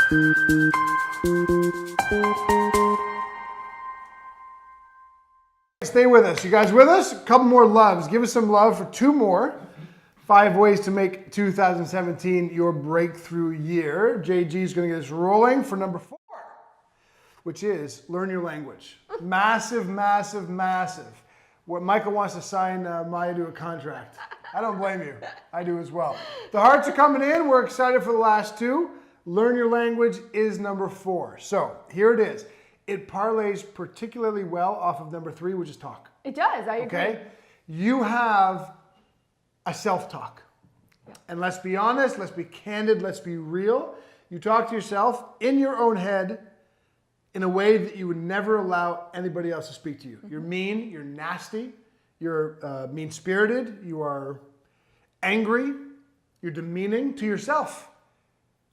Stay with us. You guys with us? A couple more loves. Give us some love for two more. 5 ways to make 2017 your breakthrough year. JG is going to get us rolling for number 4, which is learn your language. Massive, massive, massive. What Michael wants to sign Maya to a contract. I don't blame you. I do as well. The hearts are coming in. We're excited for the last 2. Learn your language is number 4. So here it is. It parlays particularly well off of number 3, which is talk. It does, I agree. Okay? You have a self-talk. Yeah. And let's be honest, let's be candid, let's be real. You talk to yourself in your own head in a way that you would never allow anybody else to speak to you. Mm-hmm. You're mean, you're nasty, you're mean-spirited, you are angry, you're demeaning to yourself.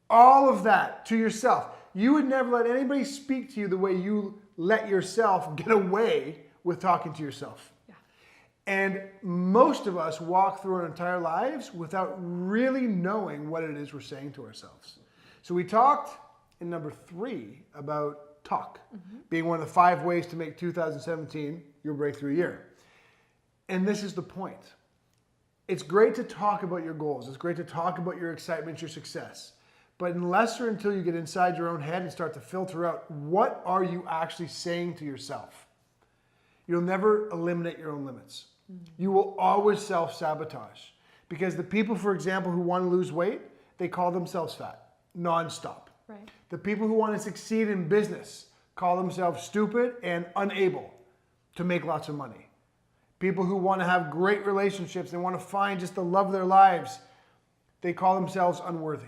All of that to yourself. You would never let anybody speak to you the way you let yourself get away with talking to yourself. Yeah. And most of us walk through our entire lives without really knowing what it is we're saying to ourselves. So we talked in number 3 about talk, being one of the 5 ways to make 2017 your breakthrough year. And this is the point. It's great to talk about your goals. It's great to talk about your excitement, your success. But unless or until you get inside your own head and start to filter out what are you actually saying to yourself, you'll never eliminate your own limits. You will always self-sabotage. Because the people, for example, who want to lose weight, they call themselves fat, nonstop. Right. The people who want to succeed in business call themselves stupid and unable to make lots of money. People who want to have great relationships and want to find just the love of their lives, they call themselves unworthy.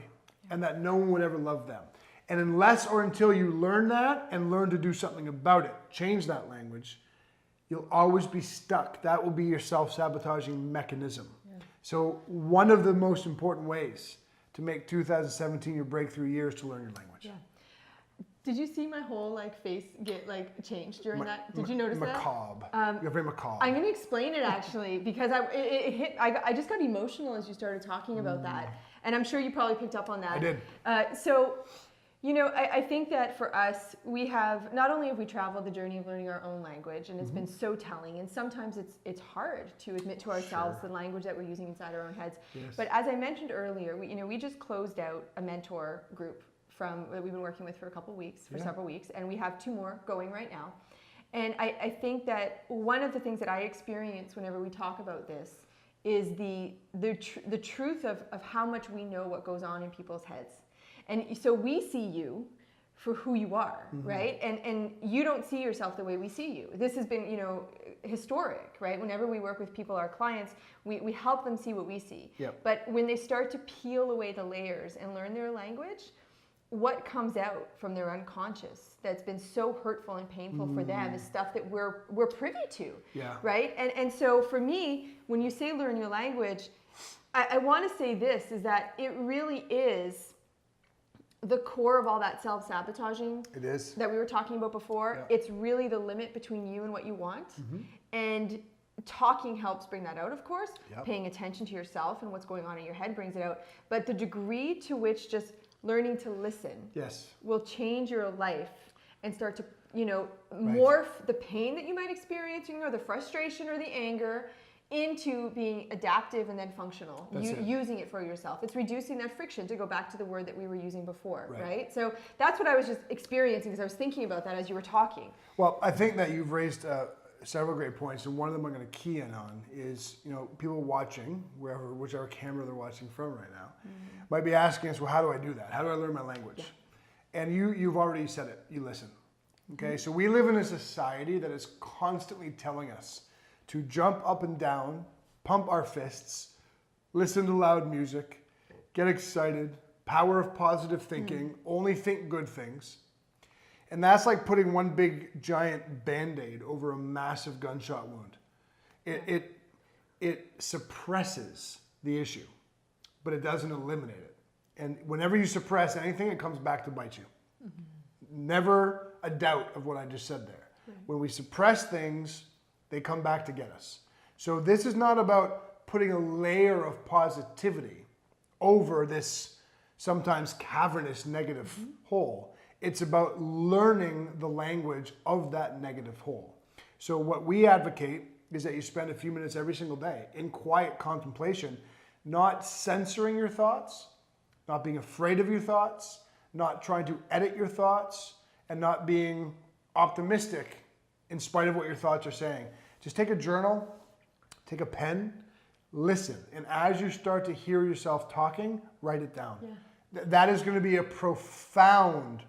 And that no one would ever love them. And unless or until you learn that and learn to do something about it, change that language, you'll always be stuck. That will be your self-sabotaging mechanism. Yeah. So one of the most important ways to make 2017 your breakthrough year is to learn your language. Yeah. Did you see my whole face get changed during that? Did you notice macabre. that? You're very macabre. I'm going to explain it actually because I just got emotional as you started talking about that. And I'm sure you probably picked up on that. I did. I think that for us, we have, not only have we traveled the journey of learning our own language, and it's been so telling, and sometimes it's hard to admit to ourselves the language that we're using inside our own heads. Yes. But as I mentioned earlier, we just closed out a mentor group that we've been working with for several weeks, and we have 2 more going right now. And I think that one of the things that I experience whenever we talk about this is the truth of how much we know what goes on in people's heads. And so we see you for who you are, right? And you don't see yourself the way we see you. This has been, historic, right? Whenever we work with people, our clients, we help them see what we see. Yep. But when they start to peel away the layers and learn their language, what comes out from their unconscious that's been so hurtful and painful for them is stuff that we're privy to, right? And so for me, when you say learn your language, I want to say this, is that it really is the core of all that self-sabotaging that we were talking about before. Yeah. It's really the limit between you and what you want. And talking helps bring that out, of course. Yep. Paying attention to yourself and what's going on in your head brings it out. But the degree to which just learning to listen will change your life and start to, morph the pain that you might experience, or the frustration or the anger into being adaptive and then functional, using it for yourself. It's reducing that friction, to go back to the word that we were using before, right? So that's what I was just experiencing because I was thinking about that as you were talking. Well, I think that you've raised several great points, and one of them I'm going to key in on is, people watching, whichever camera they're watching from right now, might be asking us, well, how do I do that? How do I learn my language? Yeah. And you've already said it. You listen. Okay, so we live in a society that is constantly telling us to jump up and down, pump our fists, listen to loud music, get excited, power of positive thinking, only think good things. And that's like putting one big giant Band-Aid over a massive gunshot wound. It suppresses the issue, but it doesn't eliminate it. And whenever you suppress anything, it comes back to bite you. Never a doubt of what I just said there. When we suppress things, they come back to get us. So this is not about putting a layer of positivity over this sometimes cavernous negative hole. It's about learning the language of that negative hole. So what we advocate is that you spend a few minutes every single day in quiet contemplation, not censoring your thoughts, not being afraid of your thoughts, not trying to edit your thoughts, and not being optimistic in spite of what your thoughts are saying. Just take a journal, take a pen, listen, and as you start to hear yourself talking, write it down. Yeah. That is going to be a profound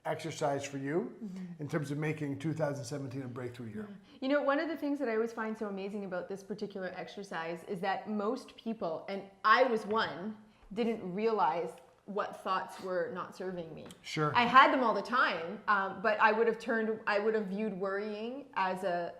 exercise for you in terms of making 2017 a breakthrough year. You know, one of the things that I always find so amazing about this particular exercise is that most people, and I was one, didn't realize what thoughts were not serving me. Sure. I had them all the time, but I would have viewed worrying as a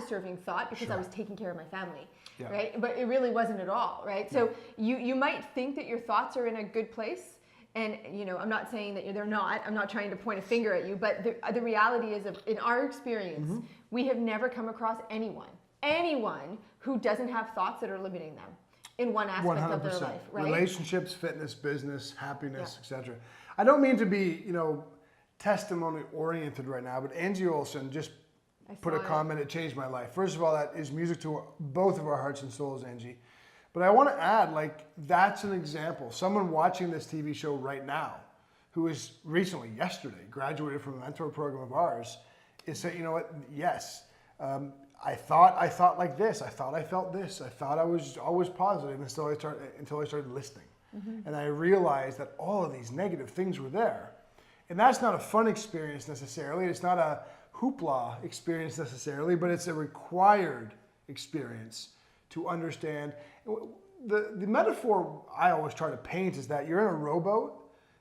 serving thought because I was taking care of my family, right? But it really wasn't at all, right? So you might think that your thoughts are in a good place, and you know, I'm not saying that they're not. I'm not trying to point a finger at you, but the reality is, in our experience, we have never come across anyone who doesn't have thoughts that are limiting them in one aspect 100%. of their life, right? Relationships, fitness, business, happiness, etc. I don't mean to be, testimony oriented right now, but Angie Olson just put a comment. It changed my life. First of all, that is music to both of our hearts and souls, Angie. But I want to add, that's an example. Someone watching this TV show right now, who is recently, yesterday, graduated from a mentor program of ours, is saying, you know what? Yes, I thought like this. I thought I felt this. I thought I was always positive until I started listening. And I realized that all of these negative things were there. And that's not a fun experience necessarily. It's not a hoopla experience necessarily, but it's a required experience to understand. The metaphor I always try to paint is that you're in a rowboat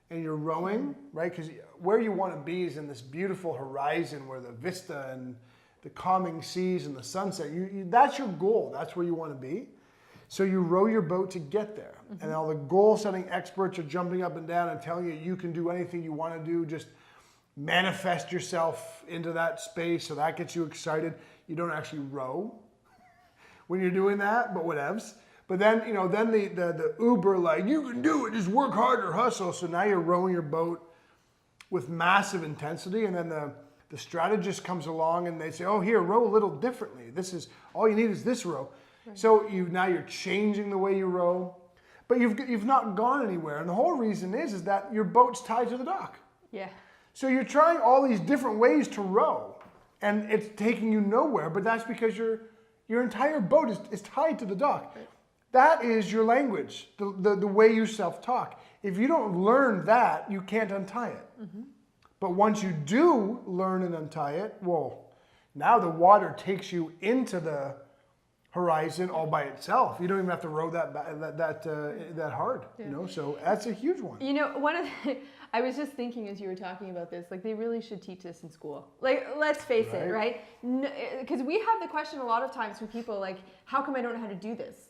and you're rowing, right? Because where you want to be is in this beautiful horizon where the vista and the calming seas and the sunset, that's your goal. That's where you want to be. So you row your boat to get there. And all the goal-setting experts are jumping up and down and telling you can do anything you want to do. Just manifest yourself into that space, so that gets you excited. You don't actually row when you're doing that, but whatevs. But then, then the Uber, you can do it, just work harder, hustle. So now you're rowing your boat with massive intensity, and then the strategist comes along and they say, oh, here, row a little differently. This is, all you need is this row. Right. So now you're changing the way you row, but you've not gone anywhere. And the whole reason is that your boat's tied to the dock. Yeah. So you're trying all these different ways to row, and it's taking you nowhere, but that's because your entire boat is tied to the dock. Right. That is your language, the way you self-talk. If you don't learn that, you can't untie it. But once you do learn and untie it, well, now the water takes you into the horizon all by itself. You don't even have to row that hard, so that's a huge one. I was just thinking as you were talking about this, they really should teach this in school. Let's face it, right? Because we have the question a lot of times from people, how come I don't know how to do this?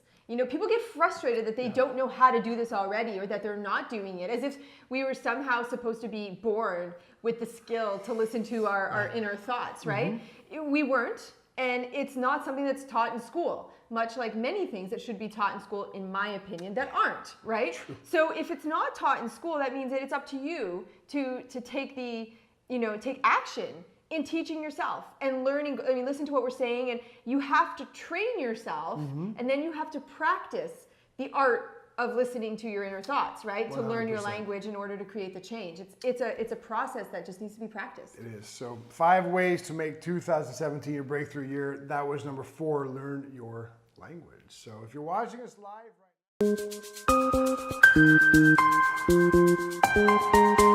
People get frustrated that they don't know how to do this already, or that they're not doing it, as if we were somehow supposed to be born with the skill to listen to our inner thoughts, right? We weren't, and it's not something that's taught in school, much like many things that should be taught in school, in my opinion, that aren't, right? True. So if it's not taught in school, that means that it's up to you to take take action in teaching yourself and learning. Listen to what we're saying, and you have to train yourself, and then you have to practice the art of listening to your inner thoughts, right? 100%. To learn your language in order to create the change. It's a process that just needs to be practiced. It is. So 5 ways to make 2017 your breakthrough year. That was number 4, learn your language. So if you're watching us live right now,